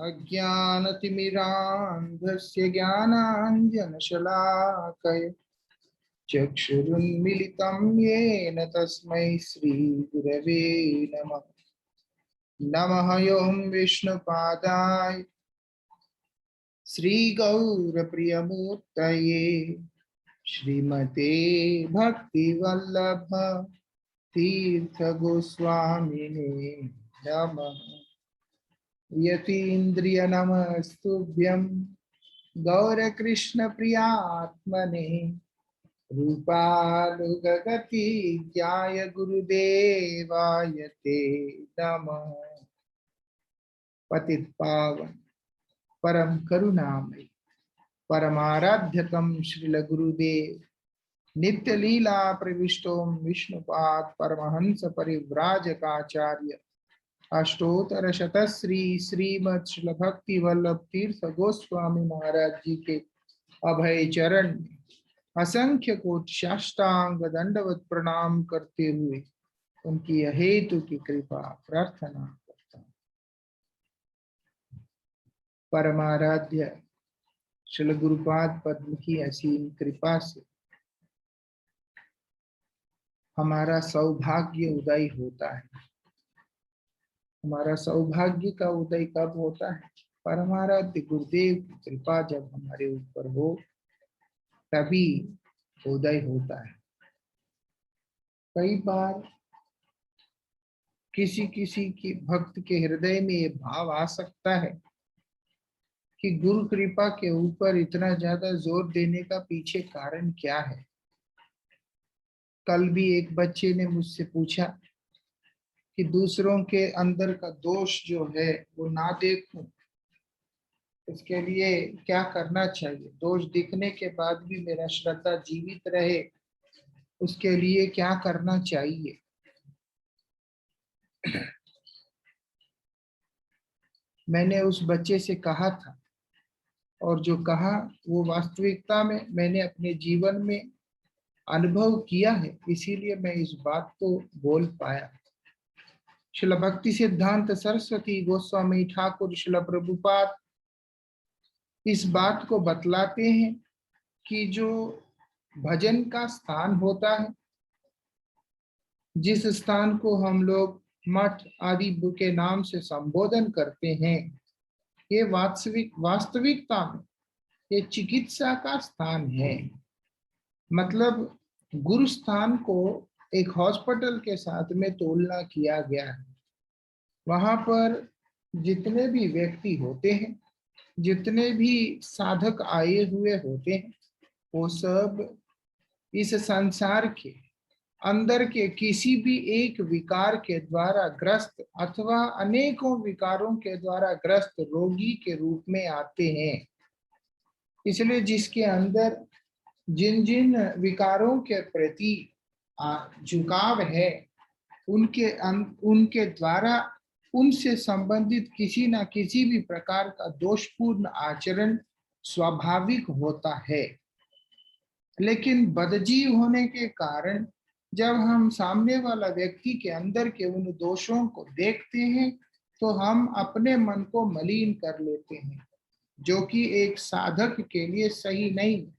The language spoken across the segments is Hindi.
अज्ञानतिमिरान्धस्य ज्ञानाञ्जनशलाकया चक्षुरुन्मिलितं येन तस्मै श्रीगुरवे नमः। नमः ओं विष्णुपादाय श्रीगौरप्रियमूर्तये श्रीमते भक्तिवल्लभ तीर्थगोस्वामिने नमः। यतीन्द्रियनमस्तुभ्यं गौरकृष्णप्रियात्मने रूपानुगगति ज्ञाय गुरुदेवाय ते नमः। पतित पावन परम करुणामय परमाराध्यतम श्रील गुरुदेव नित्य लीला प्रविष्टो विष्णुपाद परमहंस परिव्राजकाचार्य अष्टोत्तर शतश्री श्रीमद श्रील भक्ति वल्लभ तीर्थ गोस्वामी महाराज जी के अभय चरण में असंख्य कोटि साष्टांग दंडवत प्रणाम करते हुए उनकी अहेतु की कृपा प्रार्थना करता हूं। परमाराध्य श्रील गुरुपाद पद्म की असीम कृपा से हमारा सौभाग्य उदय होता है। हमारा सौभाग्य का उदय कब होता है? परमाराध्य गुरुदेव की कृपा जब हमारे ऊपर हो तभी उदय होता है। कई बार किसी किसी की भक्त के हृदय में ये भाव आ सकता है कि गुरु कृपा के ऊपर इतना ज्यादा जोर देने का पीछे कारण क्या है। कल भी एक बच्चे ने मुझसे पूछा कि दूसरों के अंदर का दोष जो है वो ना देखूं, इसके लिए क्या करना चाहिए? दोष दिखने के बाद भी मेरा श्रद्धा जीवित रहे, उसके लिए क्या करना चाहिए? मैंने उस बच्चे से कहा था, और जो कहा वो वास्तविकता में मैंने अपने जीवन में अनुभव किया है, इसीलिए मैं इस बात को बोल पाया। श्रील भक्ति सिद्धांत सरस्वती गोस्वामी ठाकुर श्रील प्रभुपाद इस बात को बतलाते हैं कि जो भजन का स्थान होता है, जिस स्थान को हम लोग मठ आदि के नाम से संबोधन करते हैं, ये वास्तविकता में ये चिकित्सा का स्थान है। मतलब गुरु स्थान को एक हॉस्पिटल के साथ में तुलना किया गया है। वहां पर जितने भी व्यक्ति होते हैं, जितने भी साधक आए हुए होते हैं, वो सब इस संसार के अंदर के किसी भी एक विकार के द्वारा ग्रस्त अथवा अनेकों विकारों के द्वारा ग्रस्त रोगी के रूप में आते हैं। इसलिए जिसके अंदर जिन जिन विकारों के प्रति झुकाव है, उनके द्वारा उनसे संबंधित किसी न किसी भी प्रकार का दोषपूर्ण आचरण स्वाभाविक होता है। लेकिन बदजीव होने के कारण जब हम सामने वाला व्यक्ति के अंदर के उन दोषों को देखते हैं तो हम अपने मन को मलिन कर लेते हैं, जो कि एक साधक के लिए सही नहीं,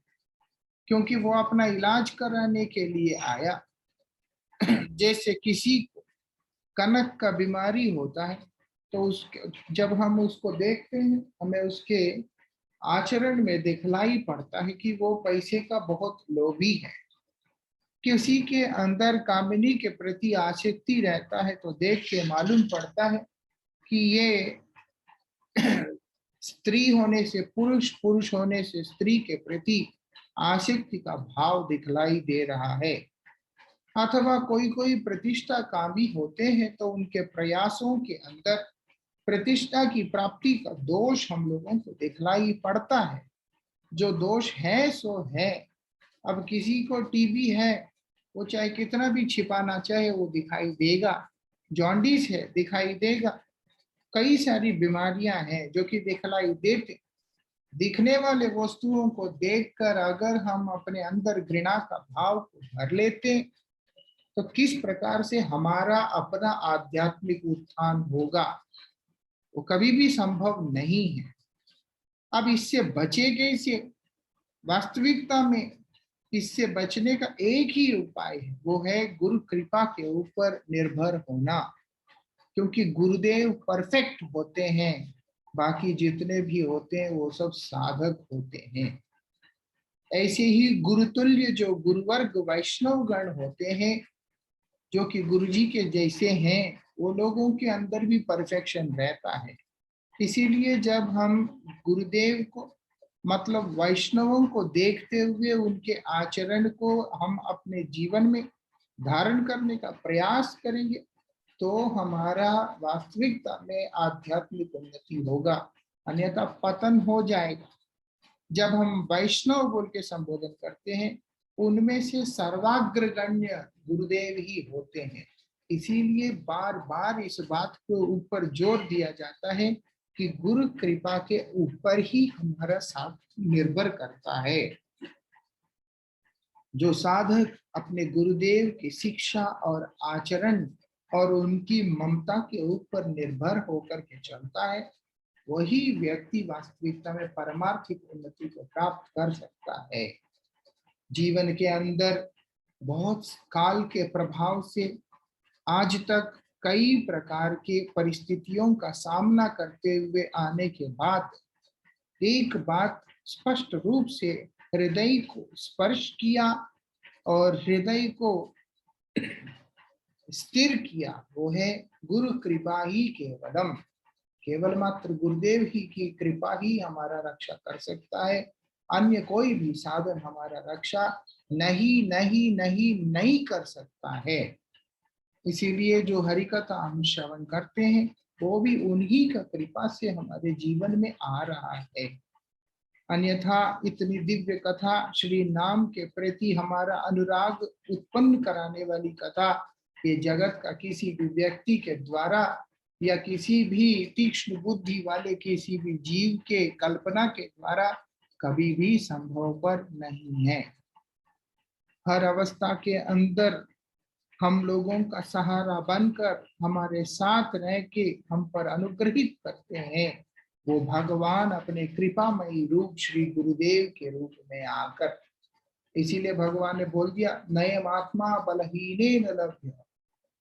क्योंकि वो अपना इलाज कराने के लिए आया। जैसे किसी को कनक का बीमारी होता है तो जब हम उसको देखते हैं, हमें उसके आचरण में दिखलाई पड़ता है कि वो पैसे का बहुत लोभी है। किसी के अंदर कामिनी के प्रति आसक्ति रहता है तो देख के मालूम पड़ता है कि ये स्त्री होने से पुरुष, पुरुष होने से स्त्री के प्रति आसक्ति का भाव दिखलाई दे रहा है। अथवा कोई कोई प्रतिष्ठा कामी होते हैं तो उनके प्रयासों के अंदर प्रतिष्ठा की प्राप्ति का दोष हम लोगों को दिखलाई पड़ता है। जो दोष है सो है। अब किसी को टीबी है, वो चाहे कितना भी छिपाना चाहे वो दिखाई देगा। जॉन्डिस है, दिखाई देगा। कई सारी बीमारियां हैं जो कि दिखलाई देते। दिखने वाले वस्तुओं को देखकर अगर हम अपने अंदर घृणा का भाव को भर लेते तो किस प्रकार से हमारा अपना आध्यात्मिक उत्थान होगा। वो कभी भी संभव नहीं है। अब इससे बचे कैसे? वास्तविकता में इससे बचने का एक ही उपाय है, वो है गुरु कृपा के ऊपर निर्भर होना। क्योंकि गुरुदेव परफेक्ट होते हैं, बाकी जितने भी होते हैं वो सब साधक होते हैं। ऐसे ही गुरुतुल्य जो गुरुवर्ग वैष्णव गण होते हैं, जो कि गुरु जी के जैसे हैं, वो लोगों के अंदर भी परफेक्शन रहता है। इसीलिए जब हम गुरुदेव को मतलब वैष्णवों को देखते हुए उनके आचरण को हम अपने जीवन में धारण करने का प्रयास करेंगे, तो हमारा वास्तविकता में आध्यात्मिक उन्नति होगा, अन्यथा पतन हो जाएगा। जब हम वैष्णव बोल के संबोधन करते हैं, उनमें से सर्वाग्रगण्य गुरुदेव ही होते हैं। इसीलिए बार बार इस बात के ऊपर जोर दिया जाता है कि गुरु कृपा के ऊपर ही हमारा साथ निर्भर करता है। जो साधक अपने गुरुदेव की शिक्षा और आचरण और उनकी ममता के ऊपर निर्भर होकर के चलता है, वही व्यक्ति वास्तविकता में परमार्थिक उन्नति को प्राप्त कर सकता है। जीवन के अंदर बहुत काल के प्रभाव से आज तक कई प्रकार के परिस्थितियों का सामना करते हुए आने के बाद एक बात स्पष्ट रूप से हृदय को स्पर्श किया और हृदय को स्थिर किया, वो है गुरु कृपा ही केवलम। केवल मात्र गुरुदेव ही की कृपा ही हमारा रक्षा कर सकता है। अन्य कोई भी साधन हमारा रक्षा नहीं नहीं नहीं नहीं कर सकता है। इसीलिए जो हरि कथा हम श्रवण करते हैं, वो भी उन्हीं का कृपा से हमारे जीवन में आ रहा है। अन्यथा इतनी दिव्य कथा, श्री नाम के प्रति हमारा अनुराग उत्पन्न कराने वाली कथा, ये जगत का किसी भी व्यक्ति के द्वारा या किसी भी तीक्ष्ण बुद्धि वाले किसी भी जीव के कल्पना के द्वारा कभी भी संभव पर नहीं है। हर अवस्था के अंदर हम लोगों का सहारा बनकर हमारे साथ रह के हम पर अनुग्रहित करते हैं वो भगवान अपने कृपामयी रूप श्री गुरुदेव के रूप में आकर। इसीलिए भगवान ने बोल दिया, नयम आत्मा बलहीने न लभ्य।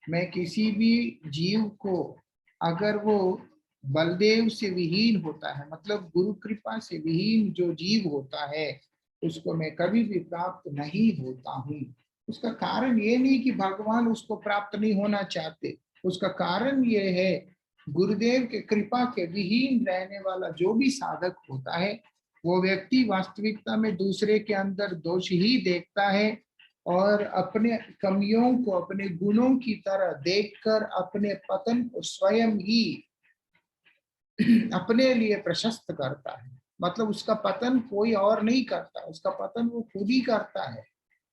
मैं किसी भी जीव को, अगर वो बलदेव से विहीन होता है, मतलब गुरु कृपा से विहीन जो जीव होता है, उसको मैं कभी भी प्राप्त नहीं होता हूँ। उसका कारण ये नहीं कि भगवान उसको प्राप्त नहीं होना चाहते, उसका कारण ये है गुरुदेव के कृपा के विहीन रहने वाला जो भी साधक होता है, वो व्यक्ति वास्तविकता में दूसरे के अंदर दोष ही देखता है और अपने कमियों को अपने गुणों की तरह देखकर अपने पतन को स्वयं ही अपने लिए प्रशस्त करता है। मतलब उसका पतन कोई और नहीं करता, उसका पतन वो खुद ही करता है,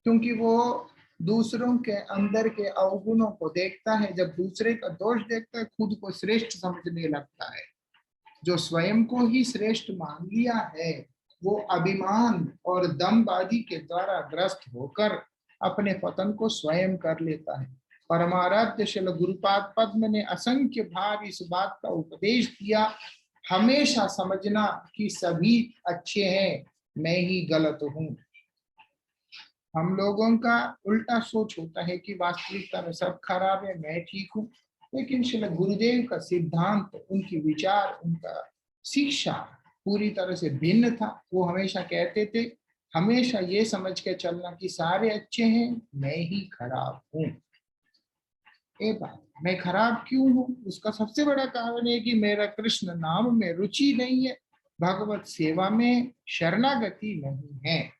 क्योंकि वो दूसरों के अंदर के अवगुणों को देखता है। जब दूसरे का दोष देखता है, खुद को श्रेष्ठ समझने लगता है। जो स्वयं को ही श्रेष्ठ मान लिया है, वो अभिमान और दमबाजी के द्वारा ग्रस्त होकर अपने पतन को स्वयं कर लेता है। परमाराध्य श्रील गुरुपाद पद्म ने असंख्य बार इस बात का उपदेश दिया, हमेशा समझना कि सभी अच्छे हैं, मैं ही गलत हूँ। हम लोगों का उल्टा सोच होता है कि वास्तविकता में सब खराब है, मैं ठीक हूँ। लेकिन श्री गुरुदेव का सिद्धांत, उनकी विचार, उनका शिक्षा पूरी तरह से भिन्न था। वो हमेशा कहते थे, हमेशा ये समझ के चलना कि सारे अच्छे हैं, मैं ही खराब हूँ। ये बात, मैं खराब क्यों हूँ? उसका सबसे बड़ा कारण है कि मेरा कृष्ण नाम में रुचि नहीं है, भगवत सेवा में शरणागति नहीं है।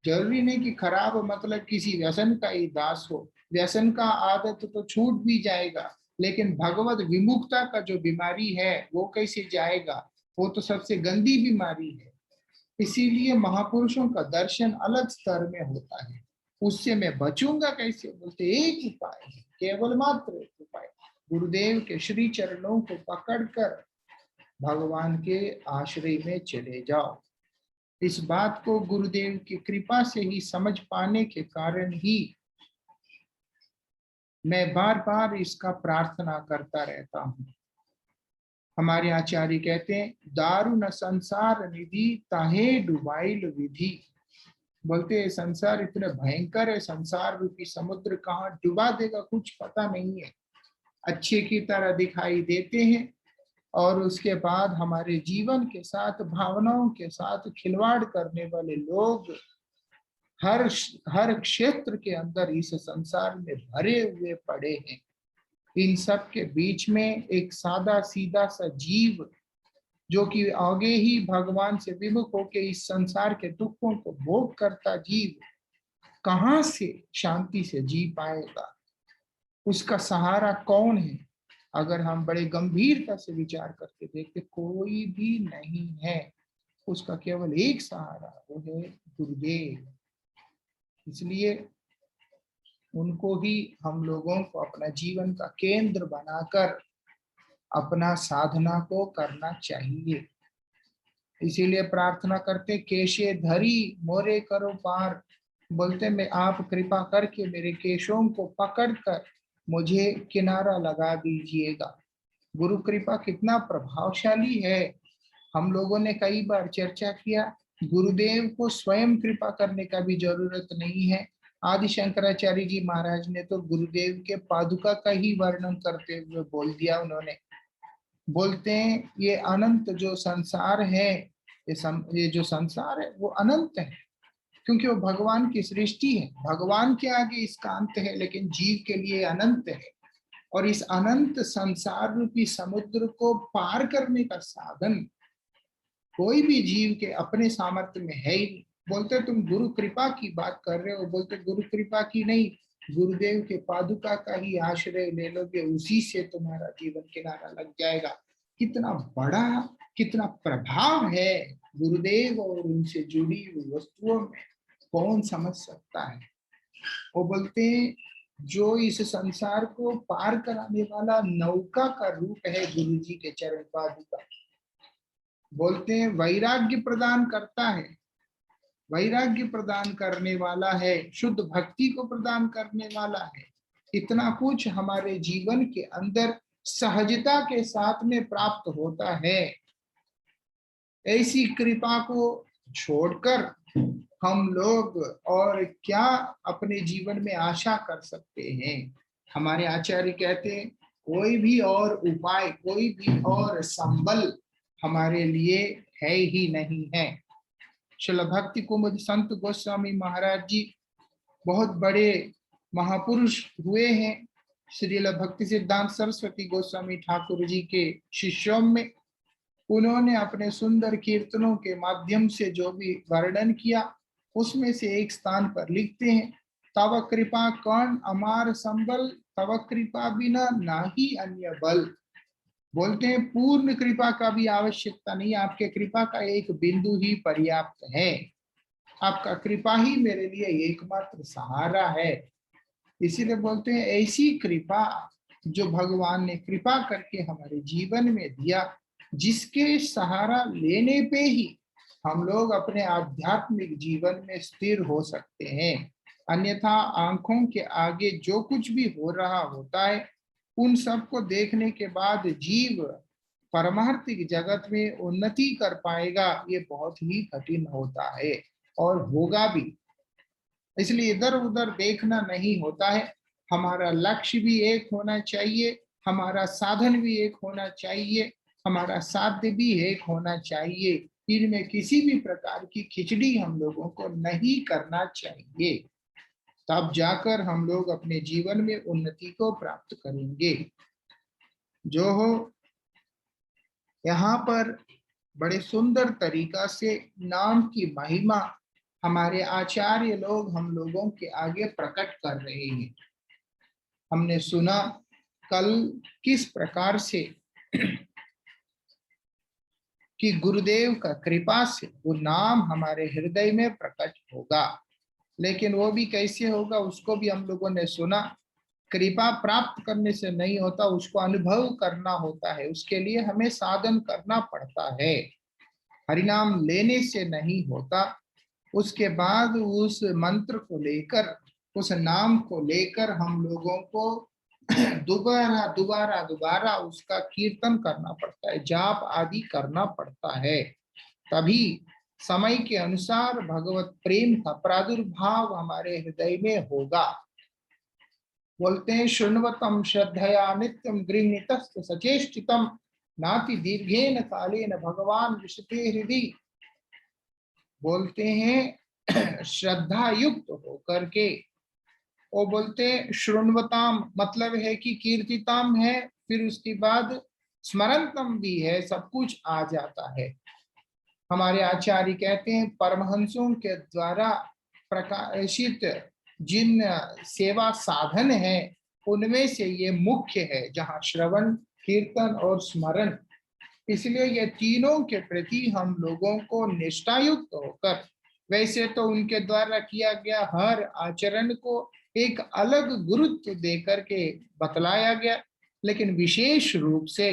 जरूरी नहीं कि खराब मतलब किसी व्यसन का ही दास हो, व्यसन का आदत तो छूट भी जाएगा, लेकिन भगवत विमुखता का जो बीमारी है वो कैसे जाएगा? वो तो सबसे गंदी बीमारी है। इसीलिए महापुरुषों का दर्शन अलग स्तर में होता है। उससे मैं बचूंगा कैसे? बोलते एक उपाय है, केवल मात्र एक उपाय, गुरुदेव के श्री चरणों को पकड़कर भगवान के आश्रय में चले जाओ। इस बात को गुरुदेव की कृपा से ही समझ पाने के कारण ही मैं बार बार इसका प्रार्थना करता रहता हूँ। हमारे आचार्य कहते हैं, दारू न संसार निधि ताहे डुबाइल विधि। बोलते हैं संसार इतने भयंकर है, संसार रूपी समुद्र कहाँ डुबा देगा कुछ पता नहीं है। अच्छे की तरह दिखाई देते हैं और उसके बाद हमारे जीवन के साथ, भावनाओं के साथ खिलवाड़ करने वाले लोग हर हर क्षेत्र के अंदर इस संसार में भरे हुए पड़े हैं। इन सब के बीच में एक सादा सीधा सा जीव जो कि आगे ही भगवान से विमुख होकर इस संसार के दुखों को भोग करता जीव कहां से शांति से जी पाएगा? उसका सहारा कौन है? अगर हम बड़े गंभीरता से विचार करके देखते, कोई भी नहीं है। उसका केवल एक सहारा, वो है गुरुदेव। इसलिए उनको ही हम लोगों को अपना जीवन का केंद्र बनाकर अपना साधना को करना चाहिए। इसीलिए प्रार्थना करते, केशे धरी मोरे करो पार। बोलते मैं आप कृपा करके मेरे केशों को पकड़कर मुझे किनारा लगा दीजिएगा। गुरु कृपा कितना प्रभावशाली है। हम लोगों ने कई बार चर्चा किया, गुरुदेव को स्वयं कृपा करने का भी जरूरत नहीं है। आदि शंकराचार्य जी महाराज ने तो गुरुदेव के पादुका का ही वर्णन करते हुए बोल दिया। उन्होंने बोलते हैं ये अनंत जो संसार है, ये जो संसार है वो अनंत है, क्योंकि वो भगवान की सृष्टि है। भगवान के आगे इसका अंत है, लेकिन जीव के लिए अनंत है। और इस अनंत संसार रूपी समुद्र को पार करने का साधन कोई भी जीव के अपने सामर्थ्य में है ही नहीं। बोलते तुम गुरु कृपा की बात कर रहे हो, बोलते गुरु कृपा की नहीं, गुरुदेव के पादुका का ही आश्रय ले लोगे, उसी से तुम्हारा जीवन किनारा लग जाएगा। कितना बड़ा, कितना प्रभाव है गुरुदेव और उनसे जुड़ी हुई वस्तुओं में, कौन समझ सकता है। वो बोलते हैं जो इस संसार को पार कराने वाला नौका का रूप है गुरु जी के चरण पादुका। बोलते हैं वैराग्य प्रदान करता है, वैराग्य प्रदान करने वाला है, शुद्ध भक्ति को प्रदान करने वाला है। इतना कुछ हमारे जीवन के अंदर सहजता के साथ में प्राप्त होता है। ऐसी कृपा को छोड़कर हम लोग और क्या अपने जीवन में आशा कर सकते हैं? हमारे आचार्य कहते हैं कोई भी और उपाय, कोई भी और संबल हमारे लिए है ही नहीं है। श्रील भक्ति कुमुद संत गोस्वामी महाराज जी बहुत बड़े महापुरुष हुए हैं। श्रील भक्ति सिद्धांत सरस्वती गोस्वामी ठाकुर जी के शिष्यों में उन्होंने अपने सुंदर कीर्तनों के माध्यम से जो भी वर्णन किया, उसमें से एक स्थान पर लिखते हैं, तव कृपा कर्ण अमार संबल, तव कृपा बिना नाही अन्य बल। बोलते हैं पूर्ण कृपा का भी आवश्यकता नहीं, आपके कृपा का एक बिंदु ही पर्याप्त है। आपका कृपा ही मेरे लिए एकमात्र सहारा है। इसीलिए बोलते हैं ऐसी कृपा जो भगवान ने कृपा करके हमारे जीवन में दिया, जिसके सहारा लेने पे ही हम लोग अपने आध्यात्मिक जीवन में स्थिर हो सकते हैं। अन्यथा आंखों के आगे जो कुछ भी हो रहा होता है, उन सब को देखने के बाद जीव परमार्थिक जगत में उन्नति कर पाएगा, ये बहुत ही कठिन होता है और होगा भी। इसलिए इधर उधर देखना नहीं होता है। हमारा लक्ष्य भी एक होना चाहिए, हमारा साधन भी एक होना चाहिए, हमारा साध्य भी एक होना चाहिए। इनमें किसी भी प्रकार की खिचड़ी हम लोगों को नहीं करना चाहिए, तब जाकर हम लोग अपने जीवन में उन्नति को प्राप्त करेंगे। जो हो यहाँ पर बड़े सुंदर तरीका से नाम की महिमा हमारे आचार्य लोग हम लोगों के आगे प्रकट कर रहे हैं। हमने सुना कल किस प्रकार से कि गुरुदेव का कृपा से वो नाम हमारे हृदय में प्रकट होगा, लेकिन वो भी कैसे होगा उसको भी हम लोगों ने सुना। कृपा प्राप्त करने से नहीं होता, उसको अनुभव करना होता है, उसके लिए हमें साधन करना पड़ता है। हरिनाम लेने से नहीं होता। उसके बाद उस मंत्र को लेकर, उस नाम को लेकर हम लोगों को दोबारा दोबारा दोबारा उसका कीर्तन करना पड़ता है, जाप आदि करना पड़ता है। तभी समय के अनुसार भगवत प्रेम का प्रादुर्भाव हमारे हृदय में होगा। बोलते हैं शृण्वतम श्रद्धया नित्यम गृहीतस्त सचेष्टितम नाति दीर्घेन कालेन भगवान विशते हृदय। बोलते हैं श्रद्धा युक्त होकर के, वो बोलते हैं शृण्वताम मतलब है कि कीर्तिताम है, फिर उसके बाद स्मरणतम भी है, सब कुछ आ जाता है। हमारे आचार्य कहते हैं परमहंसों के द्वारा प्रकाशित जिन सेवा साधन है उनमें से ये मुख्य है, जहाँ श्रवण कीर्तन और स्मरण। इसलिए ये तीनों के प्रति हम लोगों को निष्ठायुक्त होकर, वैसे तो उनके द्वारा किया गया हर आचरण को एक अलग गुरुत्व देकर के बतलाया गया, लेकिन विशेष रूप से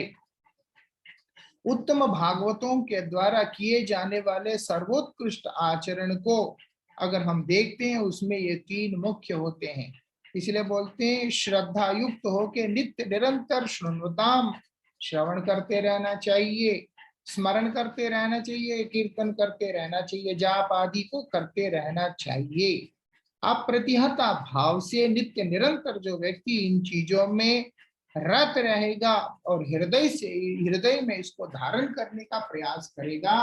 उत्तम भागवतों के द्वारा किए जाने वाले सर्वोत्कृष्ट आचरण को अगर हम देखते हैं उसमें ये तीन मुख्य होते हैं। इसलिए बोलते हैं श्रद्धा युक्त होके नित्य निरंतर श्रृण्वताम, श्रवण करते रहना चाहिए, स्मरण करते रहना चाहिए, कीर्तन करते रहना चाहिए, जाप आदि को करते रहना चाहिए। अप्रतिहता भाव से नित्य निरंतर जो व्यक्ति इन चीजों में रत रहेगा और हृदय में इसको धारण करने का प्रयास करेगा,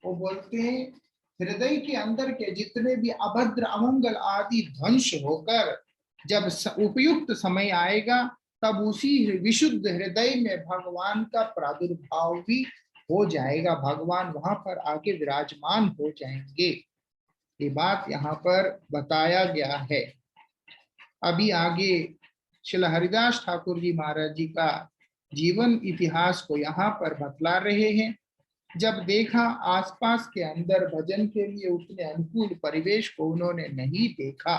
वो बोलते हैं हृदय के अंदर के जितने भी अभद्र अमंगल आदि ध्वंस होकर जब उपयुक्त समय आएगा, तब उसी विशुद्ध हृदय में भगवान का प्रादुर्भाव भी हो जाएगा, भगवान वहां पर आके विराजमान हो जाएंगे। ये बात यहाँ पर बताया गया है। अभी आगे श्रील हरिदास ठाकुर जी महाराज जी का जीवन इतिहास को यहाँ पर बतला रहे हैं। जब देखा आसपास के अंदर भजन के लिए उतने अनुकूल परिवेश को उन्होंने नहीं देखा,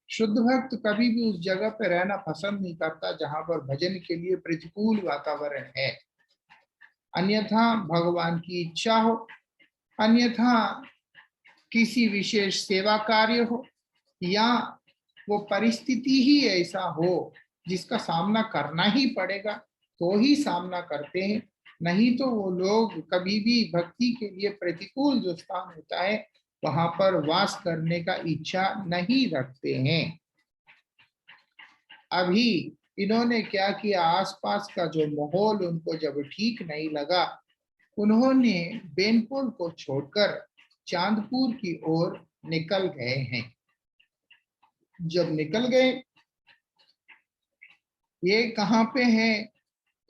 शुद्ध भक्त कभी भी उस जगह पर रहना पसंद नहीं करता जहां पर भजन के लिए प्रतिकूल वातावरण है। अन्यथा भगवान की इच्छा हो, अन्यथा किसी विशेष सेवा कार्य हो, या वो परिस्थिति ही ऐसा हो जिसका सामना करना ही पड़ेगा तो ही सामना करते हैं, नहीं तो वो लोग कभी भी भक्ति के लिए प्रतिकूल जो स्थान होता है वहां पर वास करने का इच्छा नहीं रखते हैं। अभी इन्होंने क्या किया, आसपास का जो माहौल उनको जब ठीक नहीं लगा, उन्होंने बेनपुर को छोड़कर चांदपुर की ओर निकल गए हैं। जब निकल गए, ये कहाँ पे है,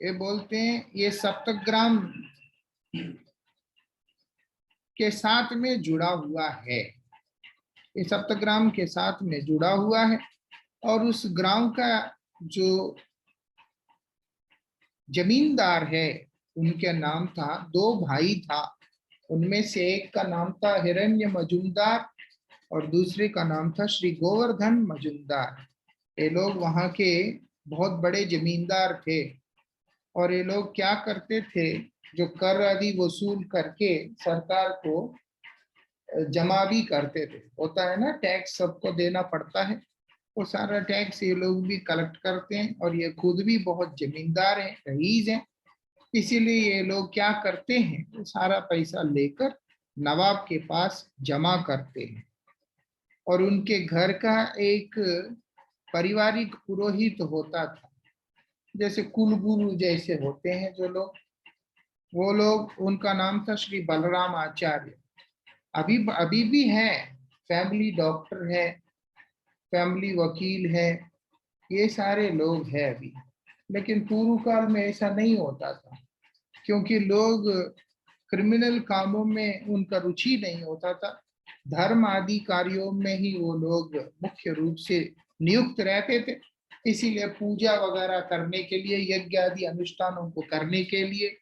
ये बोलते हैं ये सप्तग्राम के साथ में जुड़ा हुआ है, ये सप्तग्राम के साथ में जुड़ा हुआ है। और उस ग्राम का जो जमींदार है उनके नाम था, दो भाई था, उनमें से एक का नाम था हिरण्य मजुमदार और दूसरे का नाम था श्री गोवर्धन मजुमदार। ये लोग वहां के बहुत बड़े जमींदार थे और ये लोग क्या करते थे, जो कर आदि वसूल करके सरकार को जमा भी करते थे, होता है ना टैक्स सबको देना पड़ता है, वो सारा टैक्स ये लोग भी कलेक्ट करते हैं और ये खुद भी बहुत जमींदार हैं, रईस हैं। इसीलिए ये लोग क्या करते हैं, तो सारा पैसा लेकर नवाब के पास जमा करते हैं और उनके घर का एक पारिवारिक पुरोहित होता था, जैसे कुलगुरु जैसे होते हैं जो लोग, वो लोग, उनका नाम था श्री बलराम आचार्य। अभी अभी भी है, फैमिली डॉक्टर है, फैमिली वकील है, ये सारे लोग हैं अभी। लेकिन पूर्व काल में ऐसा नहीं होता था, क्योंकि लोग क्रिमिनल कामों में उनका रुचि नहीं होता था, धर्म आदि कार्यों में ही वो लोग मुख्य रूप से नियुक्त रहते थे। इसीलिए पूजा वगैरह करने के लिए, यज्ञ आदि अनुष्ठानों को करने के लिए,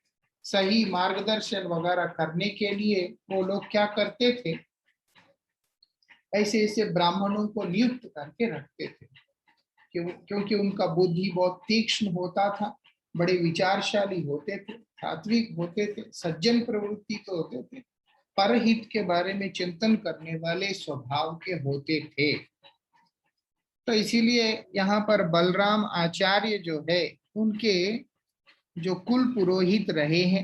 सही मार्गदर्शन वगैरह करने के लिए वो लोग क्या करते थे, ऐसे ऐसे ब्राह्मणों को नियुक्त करके रखते थे, क्योंकि उनका बुद्धि बहुत तीक्ष्ण होता था, बड़े विचारशाली होते थे, सात्विक होते थे, सज्जन प्रवृत्ति के होते थे, परहित के बारे में चिंतन करने वाले स्वभाव के होते थे। तो इसीलिए यहाँ पर बलराम आचार्य जो है उनके जो कुल पुरोहित रहे हैं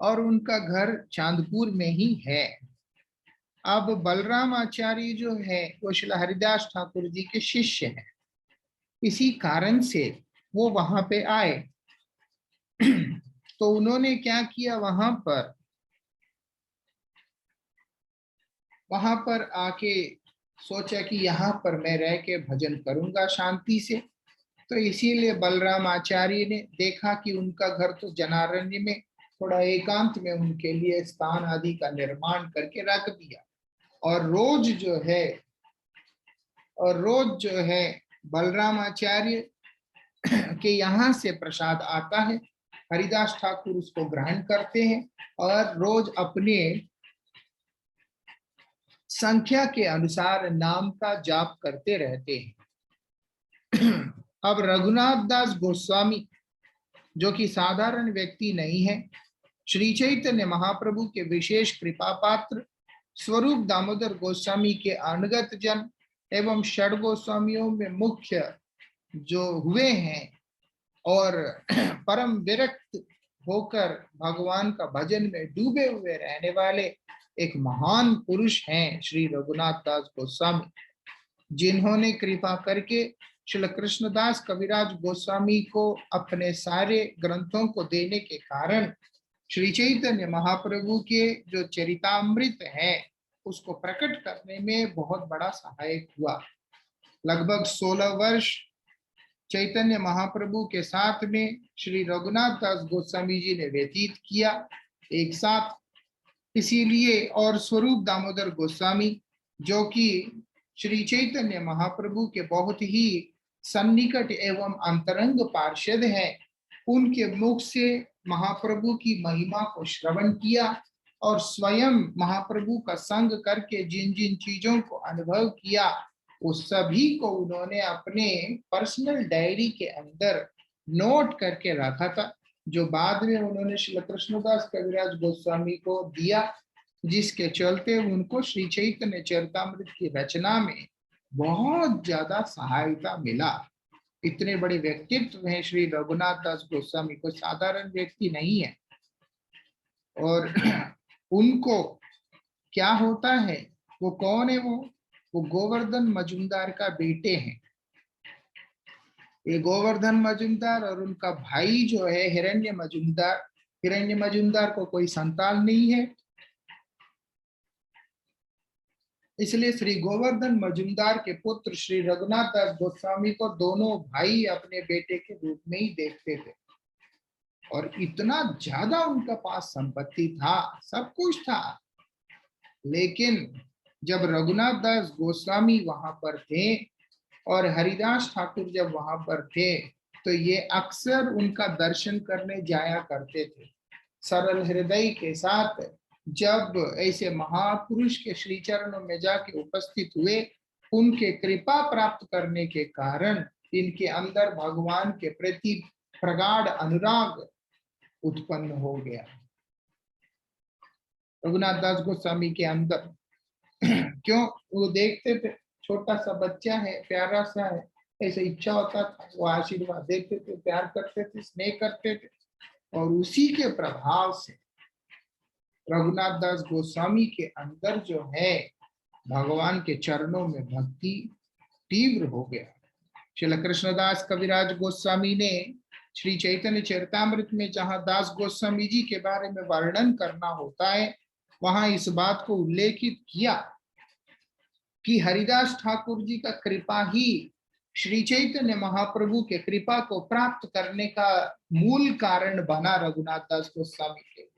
और उनका घर चांदपुर में ही है। अब बलराम आचार्य जो है वो श्री हरिदास ठाकुर जी के शिष्य हैं, इसी कारण से वो वहां पे आए। तो उन्होंने क्या किया, वहां पर आके सोचा कि यहाँ पर मैं रह के भजन करूंगा शांति से। तो इसीलिए बलराम आचार्य ने देखा कि उनका घर तो जनारण्य में थोड़ा एकांत में उनके लिए स्थान आदि का निर्माण करके रख दिया। और रोज जो है बलराम आचार्य के यहाँ से प्रसाद आता है, हरिदास ठाकुर उसको ग्रहण करते हैं और रोज अपने संख्या के अनुसार नाम का जाप करते रहते हैं। अब रघुनाथ दास गोस्वामी जो कि साधारण व्यक्ति नहीं है, श्री चैतन्य महाप्रभु के विशेष कृपा पात्र स्वरूप दामोदर गोस्वामी के अनुगत जन एवं षड गोस्वामियों में मुख्य जो हुए हैं और परम विरक्त होकर भगवान का भजन में डूबे हुए रहने वाले एक महान पुरुष हैं श्री रघुनाथ दास गोस्वामी, जिन्होंने कृपा करके श्री कृष्णदास कविराज गोस्वामी को अपने सारे ग्रंथों को देने के कारण श्री चैतन्य महाप्रभु के जो चरितामृत है उसको प्रकट करने में बहुत बड़ा सहायक हुआ। लगभग 16 वर्ष चैतन्य महाप्रभु के साथ में श्री रघुनाथ दास गोस्वामी जी ने व्यतीत किया एक साथ। इसीलिए और स्वरूप दामोदर गोस्वामी जो कि श्री चैतन्य महाप्रभु के बहुत ही सन्निकट एवं अंतरंग पार्षद हैं, उनके मुख से महाप्रभु की महिमा को श्रवण किया और स्वयं महाप्रभु का संग करके जिन जिन चीजों को अनुभव किया उस सभी को उन्होंने अपने पर्सनल डायरी के अंदर नोट करके रखा था, जो बाद में उन्होंने श्री कृष्णदास कविराज गोस्वामी को दिया, जिसके चलते उनको श्री चैतन्य चरितामृत की रचना में बहुत ज्यादा सहायता मिला। इतने बड़े व्यक्तित्व हैं श्री रघुनाथ दास गोस्वामी, कोई साधारण व्यक्ति नहीं है। और उनको क्या होता है, वो कौन है, वो गोवर्धन मजुमदार का बेटे हैं। ये गोवर्धन मजुमदार और उनका भाई जो है हिरण्य मजुमदार को कोई संतान नहीं है, इसलिए श्री गोवर्धन मजुमदार के पुत्र श्री रघुनाथ दास गोस्वामी को दोनों भाई अपने बेटे के रूप में ही देखते थे। और इतना ज्यादा उनका पास संपत्ति था, सब कुछ था, लेकिन जब रघुनाथ दास गोस्वामी वहां पर थे और हरिदास ठाकुर जब वहां पर थे तो ये अक्सर उनका दर्शन करने जाया करते थे सरल हृदय के साथ। जब ऐसे महापुरुष के श्री चरणों में जाके उपस्थित हुए, उनके कृपा प्राप्त करने के कारण इनके अंदर भगवान के प्रति प्रगाढ़ अनुराग उत्पन्न हो गया रघुनाथ दास गोस्वामी के अंदर। क्यों, वो देखते थे छोटा सा बच्चा है, प्यारा सा है, ऐसे इच्छा होता था, वो आशीर्वाद देते थे, प्यार करते थे, स्नेह करते थे, और उसी के प्रभाव से रघुनाथ दास गोस्वामी के अंदर जो है भगवान के चरणों में भक्ति तीव्र हो गया। श्री कृष्णदास कविराज गोस्वामी ने श्री चैतन्य चरितामृत में जहां दास गोस्वामी जी के बारे में वर्णन करना होता है, वहां इस बात को उल्लेखित किया कि हरिदास ठाकुर जी का कृपा ही श्री चैतन्य महाप्रभु के कृपा को प्राप्त करने का मूल कारण बना रघुनाथ दास गोस्वामी के।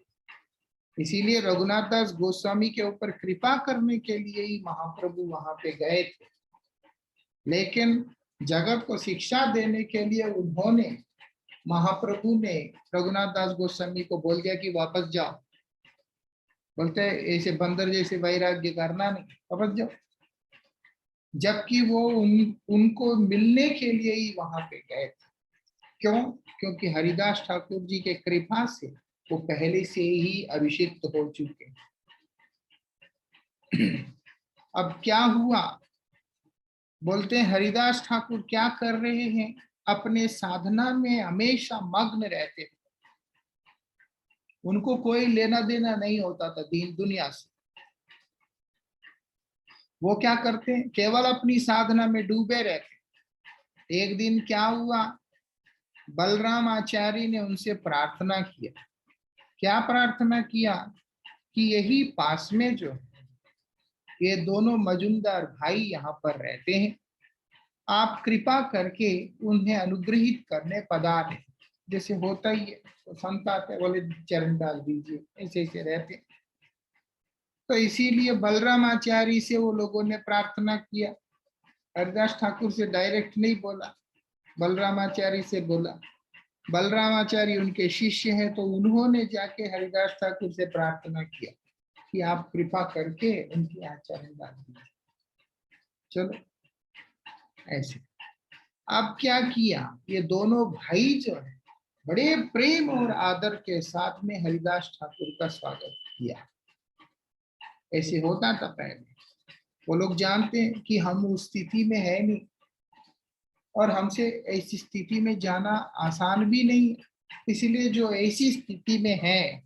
इसीलिए रघुनाथ दास गोस्वामी के ऊपर कृपा करने के लिए ही महाप्रभु वहां पे गए थे, लेकिन जगत को शिक्षा देने के लिए उन्होंने, महाप्रभु ने रघुनाथ दास गोस्वामी को बोल दिया कि वापस जाओ। बोलते ऐसे बंदर जैसे वैराग्य करना नहीं, वापस जाओ। जबकि वो उनको मिलने के लिए ही वहां पे गए थे। क्यों? क्योंकि हरिदास ठाकुर जी के कृपा से वो पहले से ही अभिषिक्त हो चुके। अब क्या हुआ, बोलते हैं हरिदास ठाकुर क्या कर रहे हैं, अपने साधना में हमेशा मग्न रहते, उनको कोई लेना देना नहीं होता था दीन दुनिया से। वो क्या करते हैं, केवल अपनी साधना में डूबे रहते। एक दिन क्या हुआ, बलराम आचार्य ने उनसे प्रार्थना किया। क्या प्रार्थना किया कि यही पास में जो ये दोनों मजुमदार भाई यहाँ पर रहते हैं, आप कृपा करके उन्हें अनुग्रहित करने पधारे। जैसे होता ही है, तो संत आते बोले चरण डाल दीजिए, ऐसे ऐसे रहते। तो इसीलिए बलराम आचार्य से वो लोगों ने प्रार्थना किया। हरिदास ठाकुर से डायरेक्ट नहीं बोला, बलराम आचार्य से बोला। बलराम आचार्य उनके शिष्य हैं, तो उन्होंने जाके हरिदास ठाकुर से प्रार्थना किया कि आप कृपा करके उनके यहाँ चरण डाल दीजिए। चलो ऐसे अब क्या किया, ये दोनों भाई जो है बड़े प्रेम और आदर के साथ में हरिदास ठाकुर का स्वागत किया। ऐसे होता था पहले। वो लोग जानते हैं कि हम उस स्थिति में है नहीं, और हमसे ऐसी स्थिति में जाना आसान भी नहीं है। इसलिए जो ऐसी स्थिति में है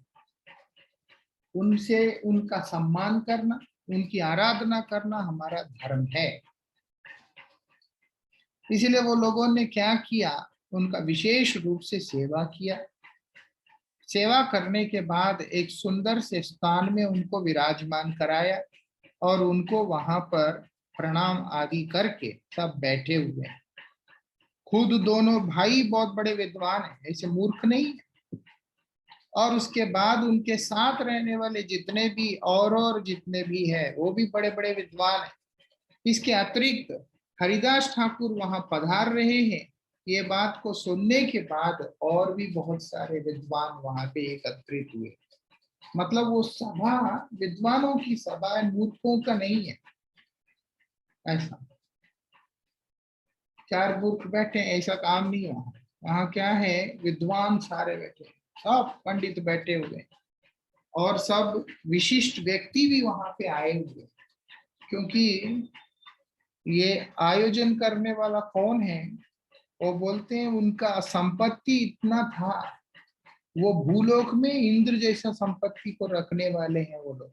उनसे उनका सम्मान करना, उनकी आराधना करना हमारा धर्म है। इसलिए वो लोगों ने क्या किया, उनका विशेष रूप से सेवा किया। सेवा करने के बाद एक सुंदर से स्थान में उनको विराजमान कराया और उनको वहां पर प्रणाम आदि करके सब बैठे हुए हैं। खुद दोनों भाई बहुत बड़े विद्वान हैं, ऐसे मूर्ख नहीं है। और उसके बाद उनके साथ रहने वाले जितने भी और जितने भी है वो भी बड़े बड़े विद्वान हैं। इसके अतिरिक्त हरिदास ठाकुर वहां पधार रहे हैं, ये बात को सुनने के बाद और भी बहुत सारे विद्वान वहां पे एकत्रित हुए। मतलब वो सभा विद्वानों की सभा है, मूर्खों का नहीं है। ऐसा चार मूर्ख बैठे ऐसा काम नहीं वहां। वहां क्या है, विद्वान सारे बैठे, सब पंडित बैठे हुए और सब विशिष्ट व्यक्ति भी वहां पे आए हुए। क्योंकि ये आयोजन करने वाला कौन है, वो बोलते हैं उनका संपत्ति इतना था, वो भूलोक में इंद्र जैसा संपत्ति को रखने वाले हैं वो लोग।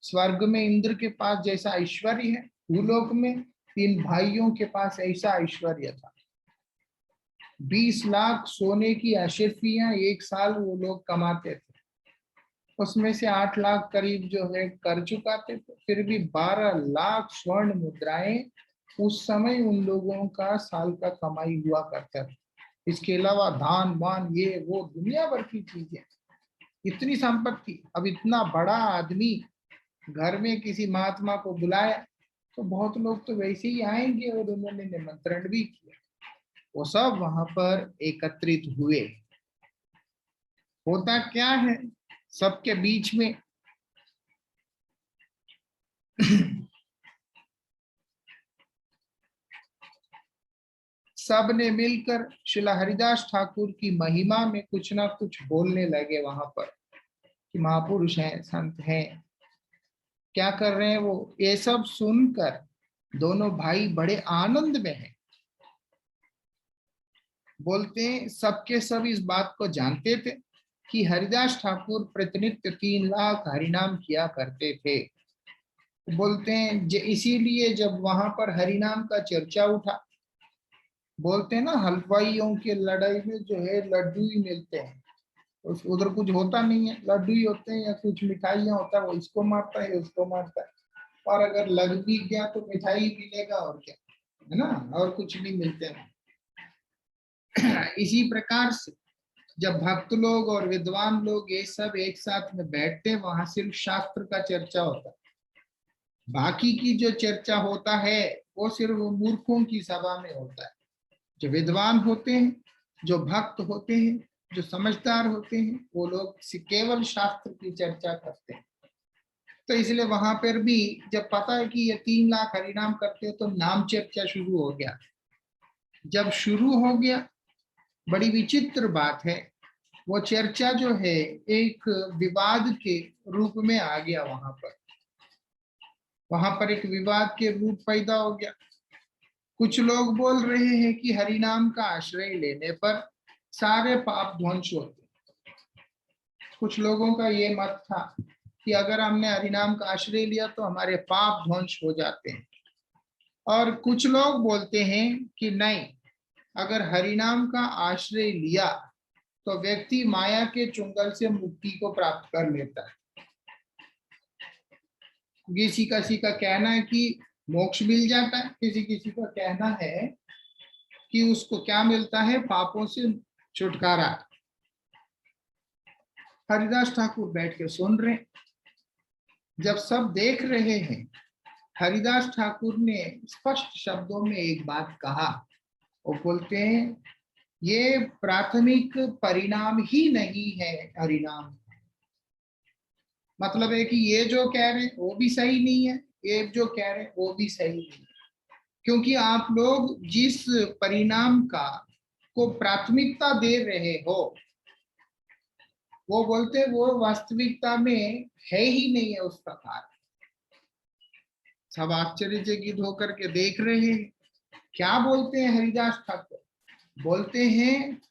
स्वर्ग में इंद्र के पास जैसा ऐश्वर्य है, भूलोक में इन भाइयों के पास ऐसा ऐश्वर्य था। 20 लाख सोने की अशर्फियां एक साल वो लोग कमाते थे, उसमें से 8 लाख करीब जो है कर चुकाते थे। फिर भी 12 लाख स्वर्ण मुद्राएं उस समय उन लोगों का साल का कमाई हुआ करता था। इसके अलावा धान वान ये वो दुनिया भर की चीजें, इतनी संपत्ति। अब इतना बड़ा आदमी घर में किसी महात्मा को बुलाया तो बहुत लोग तो वैसे ही आएंगे, और उन्होंने निमंत्रण भी किया। वो सब वहां पर एकत्रित हुए। होता क्या है, सबके बीच में सब ने मिलकर श्रील हरिदास ठाकुर की महिमा में कुछ ना कुछ बोलने लगे वहां पर, कि महापुरुष हैं, संत हैं। क्या कर रहे हैं वो, ये सब सुनकर दोनों भाई बड़े आनंद में हैं। बोलते हैं सबके सब इस बात को जानते थे कि हरिदास ठाकुर प्रतिनित्य 3 लाख हरिनाम किया करते थे। बोलते हैं इसीलिए जब वहां पर हरिनाम का चर्चा उठा, बोलते हैं ना हलवाइयों के लड़ाई में जो है लड्डू ही मिलते हैं, उधर कुछ होता नहीं है, लड्डू ही होते हैं या कुछ मिठाइयाँ होता है, वो इसको मारता है उसको मारता है। और अगर लग भी गया तो मिठाई मिलेगा और क्या, है ना, और कुछ नहीं मिलते हैं। इसी प्रकार से जब भक्त लोग और विद्वान लोग ये सब एक साथ में बैठते हैं, वहां सिर्फ शास्त्र का चर्चा होता है। बाकी की जो चर्चा होता है वो सिर्फ मूर्खों की सभा में होता है। जो विद्वान होते हैं, जो भक्त होते हैं, जो समझदार होते हैं, वो लोग केवल शास्त्र की चर्चा करते हैं। तो इसलिए वहां पर भी जब पता है कि ये 3 लाख हरिनाम करते हैं तो नाम चर्चा शुरू हो गया। जब शुरू हो गया, बड़ी विचित्र बात है, वो चर्चा जो है एक विवाद के रूप में आ गया। वहां पर एक विवाद के रूप पैदा हो गया। कुछ लोग बोल रहे हैं कि हरि नाम का आश्रय लेने पर सारे पाप ध्वंस होते। कुछ लोगों का ये मत था कि अगर हमने हरि नाम का आश्रय लिया तो हमारे पाप ध्वंस हो जाते हैं। और कुछ लोग बोलते हैं कि नहीं, अगर हरि नाम का आश्रय लिया तो व्यक्ति माया के चुंगल से मुक्ति को प्राप्त कर लेता है। किसी किसी का कहना है कि मोक्ष मिल जाता है, किसी किसी का कहना है कि उसको क्या मिलता है, पापों से छुटकारा। हरिदास ठाकुर बैठ के सुन रहे, जब सब देख रहे हैं, हरिदास ठाकुर ने स्पष्ट शब्दों में एक बात कहा। वो बोलते हैं ये प्राथमिक परिणाम ही नहीं है हरिनाम। मतलब है कि ये जो कह रहे हैं वो भी सही नहीं है, ये जो कह रहे हैं वो भी सही नहीं है। क्योंकि आप लोग जिस परिणाम का को प्राथमिकता दे रहे हो, वो बोलते वो वास्तविकता में है ही नहीं है उस प्रकार। सब आश्चर्यचकित होकर के देख रहे हैं। क्या बोलते हैं हरिदास ठाकुर? बोलते हैं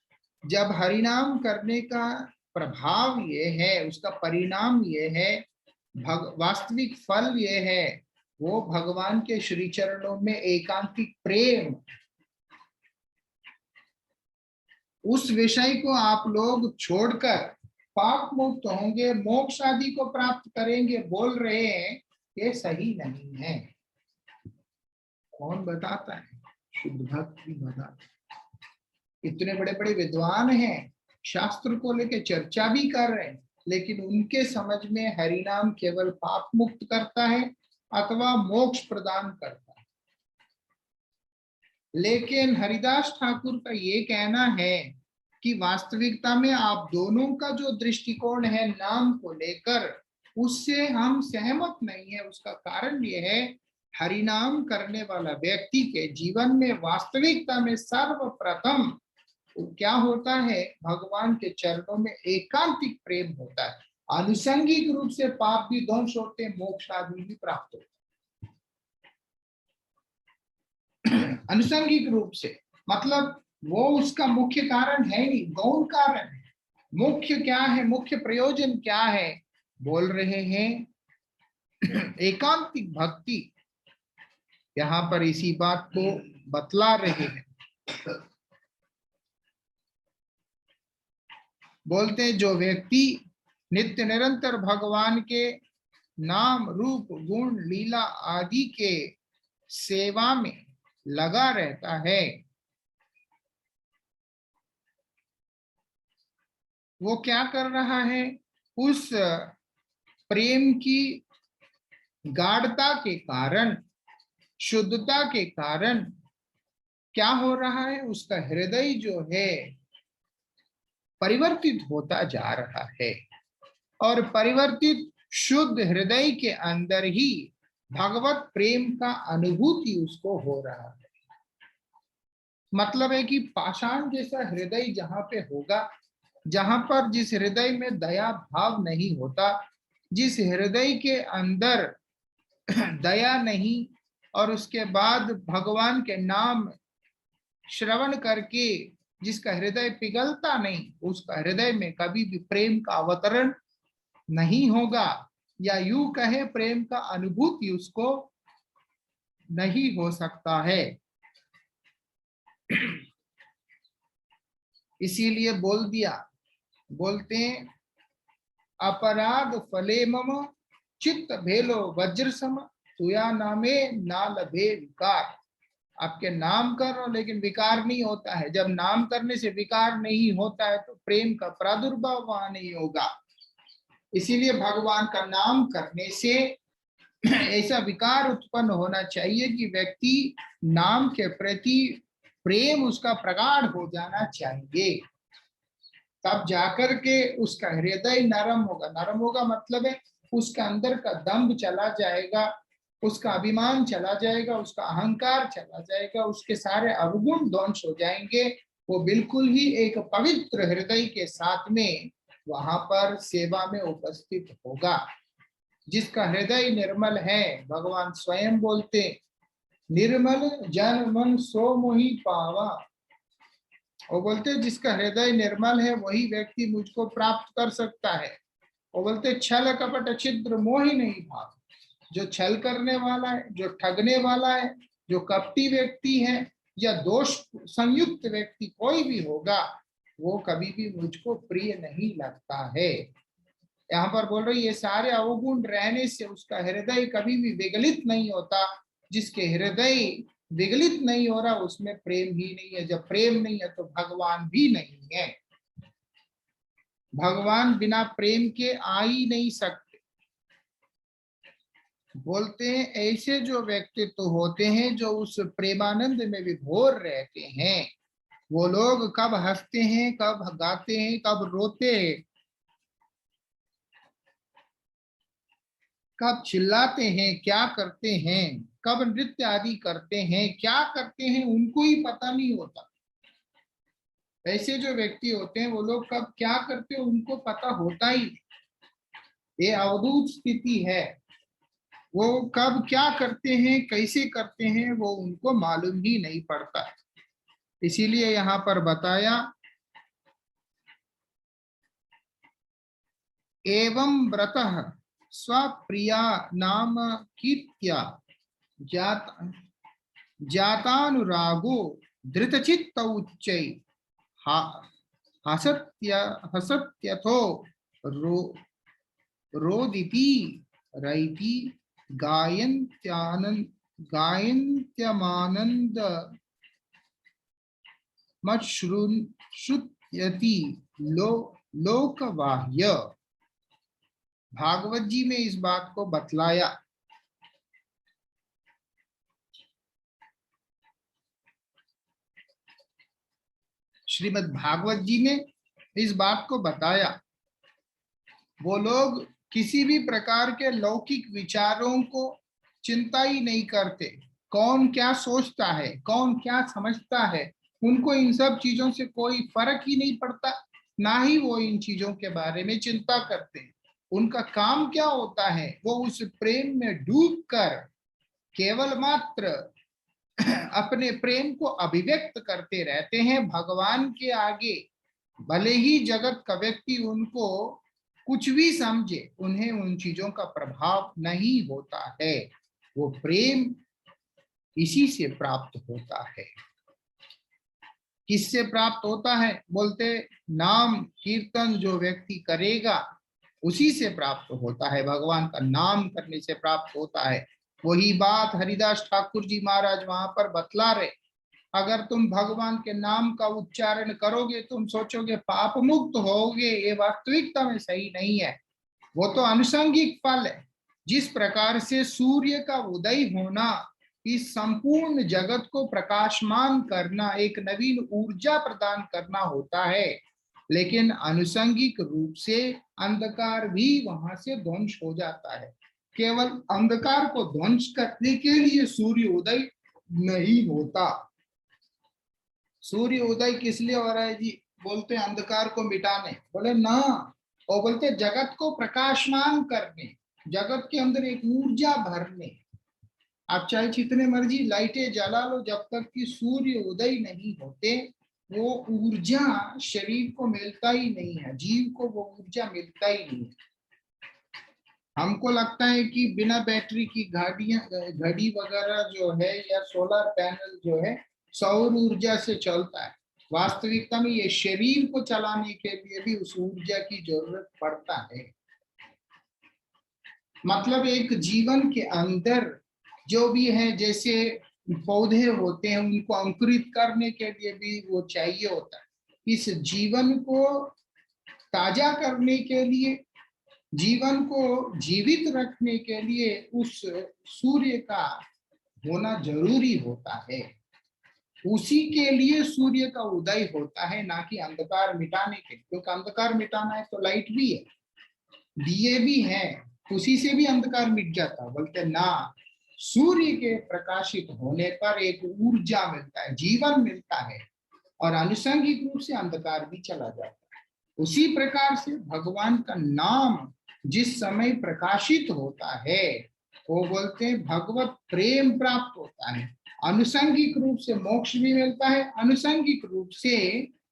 जब हरिनाम करने का प्रभाव ये है, उसका परिणाम ये है, वास्तविक फल ये है, वो भगवान के श्री चरणों में एकांतिक प्रेम, उस विषय को आप लोग छोड़कर पाप मुक्त होंगे, मोक्ष आदि को प्राप्त करेंगे बोल रहे हैं, ये सही नहीं है। कौन बताता है? शुद्ध भक्त भी बताता है। इतने बड़े बड़े विद्वान हैं, शास्त्र को लेकर चर्चा भी कर रहे हैं, लेकिन उनके समझ में हरिनाम केवल पाप मुक्त करता है अथवा मोक्ष प्रदान करता है। लेकिन हरिदास ठाकुर का ये कहना है कि वास्तविकता में आप दोनों का जो दृष्टिकोण है नाम को लेकर, उससे हम सहमत नहीं है। उसका कारण ये है, हरिनाम करने वाला व्यक्ति के जीवन में वास्तविकता में सर्वप्रथम क्या होता है, भगवान के चरणों में एकांतिक प्रेम होता है। आनुषंगिक रूप से पाप भी ध्वंस होते हैं, मोक्ष आदि भी प्राप्त होते हैं। आनुषंगिक रूप से मतलब वो उसका मुख्य कारण है नहीं, गौण कारण है। मुख्य क्या है, मुख्य प्रयोजन क्या है? बोल रहे हैं एकांतिक भक्ति। यहां पर इसी बात को बतला रहे हैं। बोलते जो व्यक्ति नित्य निरंतर भगवान के नाम रूप गुण लीला आदि के सेवा में लगा रहता है, वो क्या कर रहा है, उस प्रेम की गाढ़ता के कारण, शुद्धता के कारण क्या हो रहा है, उसका हृदय जो है परिवर्तित होता जा रहा है। और परिवर्तित शुद्ध हृदय के अंदर ही भगवत प्रेम का अनुभूति उसको हो रहा है। मतलब है कि पाषाण जैसा हृदय जहां पे होगा, जहां पर जिस हृदय में दया भाव नहीं होता, जिस हृदय के अंदर दया नहीं, और उसके बाद भगवान के नाम श्रवण करके जिसका हृदय पिघलता नहीं, उसका हृदय में कभी भी प्रेम का अवतरण नहीं होगा, या यूं कहे प्रेम का अनुभूति उसको नहीं हो सकता है। इसीलिए बोल दिया, बोलते हैं अपराध फले मम चित्त भेलो वज्र सम, तुया नामे ना लभे विकार। आपके नाम करो लेकिन विकार नहीं होता है। जब नाम करने से विकार नहीं होता है तो प्रेम का प्रादुर्भाव वहां नहीं होगा। इसीलिए भगवान का नाम करने से ऐसा विकार उत्पन्न होना चाहिए कि व्यक्ति नाम के प्रति प्रेम उसका प्रगाढ़ हो जाना चाहिए, तब जाकर के उसका हृदय नरम होगा। नरम होगा मतलब है उसका अंदर का दम्भ चला जाएगा, उसका अभिमान चला जाएगा, उसका अहंकार चला जाएगा, उसके सारे अवगुण ध्वंस हो जाएंगे। वो बिल्कुल ही एक पवित्र हृदय के साथ में वहां पर सेवा में उपस्थित होगा। जिसका हृदय निर्मल है, भगवान स्वयं बोलते निर्मल जन मन सो मोहि पावा। वो बोलते हैं जिसका हृदय निर्मल है वही व्यक्ति मुझको प्राप्त कर सकता है। वो बोलते छल कपट छिद्र मोहि नहीं भाव। जो छल करने वाला है, जो ठगने वाला है, जो कपटी व्यक्ति है या दोष संयुक्त व्यक्ति कोई भी होगा, वो कभी भी मुझको प्रिय नहीं लगता है। यहाँ पर बोल रही ये सारे अवगुण रहने से उसका हृदय कभी भी विगलित नहीं होता। जिसके हृदय विगलित नहीं हो रहा उसमें प्रेम ही नहीं है। जब प्रेम नहीं है तो भगवान भी नहीं है। भगवान बिना प्रेम के आ ही नहीं सकते। बोलते हैं ऐसे जो व्यक्तित्व होते हैं जो उस प्रेमानंद में विभोर रहते हैं, वो लोग कब हंसते हैं, कब गाते हैं, कब रोते हैं, कब चिल्लाते हैं, क्या करते हैं, कब नृत्य आदि करते हैं, क्या करते हैं, उनको ही पता नहीं होता। ऐसे जो व्यक्ति होते हैं वो लोग कब क्या करते हैं उनको पता होता ही नहीं। ये अवधूत स्थिति है। वो कब क्या करते हैं, कैसे करते हैं, वो उनको मालूम ही नहीं पड़ता। इसीलिए यहाँ पर बताया एवं व्रतः स्वप्रिया नाम कीर्त्या जातानुरागो धृतचित्त उच्चै हसत्यथो रोदिति रैति गायन्त्यमानन्द श्रुत्यति लोकबाह्य। भागवत जी में इस बात को बतलाया। श्रीमद् भागवत जी ने इस बात को बताया। वो लोग किसी भी प्रकार के लौकिक विचारों को चिंता ही नहीं करते। कौन क्या सोचता है, कौन क्या समझता है, उनको इन सब चीजों से कोई फर्क ही नहीं पड़ता। ना ही वो इन चीजों के बारे में चिंता करते हैं। उनका काम क्या होता है, वो उस प्रेम में डूबकर केवल मात्र अपने प्रेम को अभिव्यक्त करते रहते हैं भगवान के आगे। भले ही जगत का व्यक्ति उनको कुछ भी समझे, उन्हें उन चीजों का प्रभाव नहीं होता है। वो प्रेम इसी से प्राप्त होता है। किससे प्राप्त होता है? बोलते नाम कीर्तन जो व्यक्ति करेगा उसी से प्राप्त होता है। भगवान का नाम करने से प्राप्त होता है। वही बात हरिदास ठाकुर जी महाराज वहां पर बतला रहे। अगर तुम भगवान के नाम का उच्चारण करोगे, तुम सोचोगे पाप मुक्त होगे, ये वास्तविकता में सही नहीं है। वो तो अनुषंगिक फल है। जिस प्रकार से सूर्य का उदय होना इस संपूर्ण जगत को प्रकाशमान करना, एक नवीन ऊर्जा प्रदान करना होता है, लेकिन अनुषंगिक रूप से अंधकार भी वहां से ध्वंस हो जाता है। केवल अंधकार को ध्वंस करने के लिए सूर्य उदय नहीं होता। सूर्य उदय किस लिए हो रहा है जी? बोलते अंधकार को मिटाने। बोले ना, और बोलते जगत को प्रकाशमान करने, जगत के अंदर एक ऊर्जा भरने। आप चाहे जितने मर्जी लाइटें जला लो, जब तक कि सूर्य उदय नहीं होते वो ऊर्जा शरीर को मिलता ही नहीं है, जीव को वो ऊर्जा मिलता ही नहीं है। हमको लगता है कि बिना बैटरी की घड़ी वगैरह जो है या सोलर पैनल जो है सौर ऊर्जा से चलता है। वास्तविकता में ये शरीर को चलाने के लिए भी उस ऊर्जा की जरूरत पड़ता है। मतलब एक जीवन के अंदर जो भी है, जैसे पौधे होते हैं उनको अंकुरित करने के लिए भी वो चाहिए होता है। इस जीवन को ताजा करने के लिए, जीवन को जीवित रखने के लिए उस सूर्य का होना जरूरी होता है। उसी के लिए सूर्य का उदय होता है, ना कि अंधकार मिटाने के। क्योंकि अंधकार मिटाना है तो लाइट भी है, दिए भी हैं, उसी से भी अंधकार मिट जाता। बोलते ना, सूर्य के प्रकाशित होने पर एक ऊर्जा मिलता है, जीवन मिलता है, और आनुषंगिक रूप से अंधकार भी चला जाता है। उसी प्रकार से भगवान का नाम जिस समय प्रकाशित होता है, वो बोलते हैं भगवत प्रेम प्राप्त होता है। अनुसंगिक रूप से मोक्ष भी मिलता है, अनुसंगिक रूप से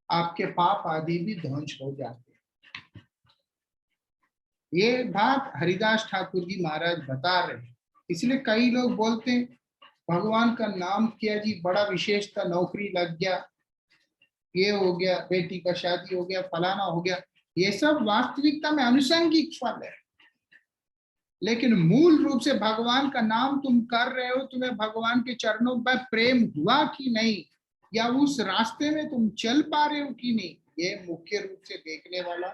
आपके पाप आदि भी ध्वंस हो जाते हैं। ये बात हरिदास ठाकुर जी महाराज बता रहे हैं। इसलिए कई लोग बोलते हैं भगवान का नाम किया जी, बड़ा विशेष था, नौकरी लग गया, ये हो गया, बेटी का शादी हो गया, फलाना हो गया। ये सब वास्तविकता में अनुसंगिक फल है, लेकिन मूल रूप से भगवान का नाम तुम कर रहे हो, तुम्हें भगवान के चरणों पर प्रेम हुआ कि नहीं, या उस रास्ते में तुम चल पा रहे हो कि नहीं, ये मुख्य रूप से देखने वाला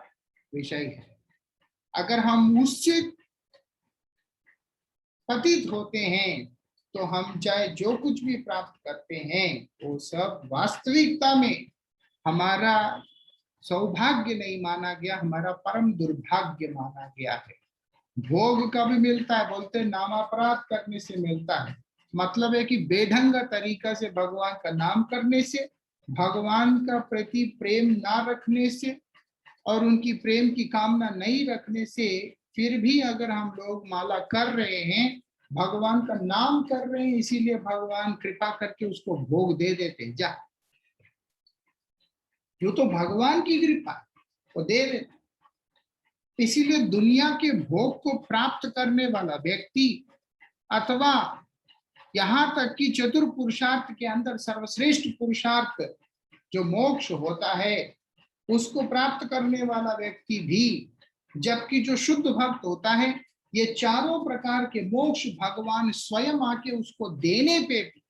विषय है। अगर हम उससे पतित होते हैं तो हम चाहे जो कुछ भी प्राप्त करते हैं वो सब वास्तविकता में हमारा सौभाग्य नहीं माना गया, हमारा परम दुर्भाग्य माना गया है। भोग कभी मिलता है, बोलते नामापराध करने से मिलता है। मतलब है कि बेढंग तरीका से भगवान का नाम करने से, भगवान का प्रति प्रेम ना रखने से और उनकी प्रेम की कामना नहीं रखने से, फिर भी अगर हम लोग माला कर रहे हैं, भगवान का नाम कर रहे हैं, इसीलिए भगवान कृपा करके उसको भोग दे देते, जा जो तो भगवान की कृपा वो दे देते। इसीलिए दुनिया के भोग को प्राप्त करने वाला व्यक्ति, अथवा यहाँ तक कि चतुर पुरुषार्थ के अंदर सर्वश्रेष्ठ पुरुषार्थ जो मोक्ष होता है, उसको प्राप्त करने वाला व्यक्ति भी, जबकि जो शुद्ध भक्त होता है, ये चारों प्रकार के मोक्ष भगवान स्वयं आके उसको देने पे भी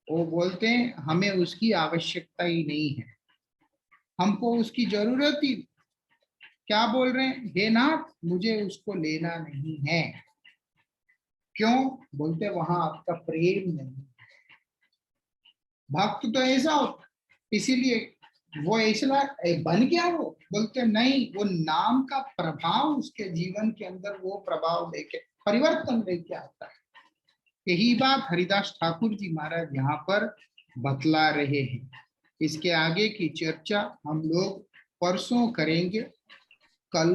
वो बोलते हैं हमें उसकी आवश्यकता ही नहीं है, हमको उसकी जरूरत ही। क्या बोल रहे हैं, हे नाथ मुझे उसको लेना नहीं है। क्यों? बोलते वहां आपका प्रेम नहीं। भक्त तो ऐसा होता, इसीलिए वो ऐसा बन गया। वो बोलते नहीं, वो नाम का प्रभाव उसके जीवन के अंदर वो प्रभाव लेके परिवर्तन लेके आता है। यही बात हरिदास ठाकुर जी महाराज यहाँ पर बतला रहे हैं। इसके आगे की चर्चा हम लोग परसों करेंगे। कल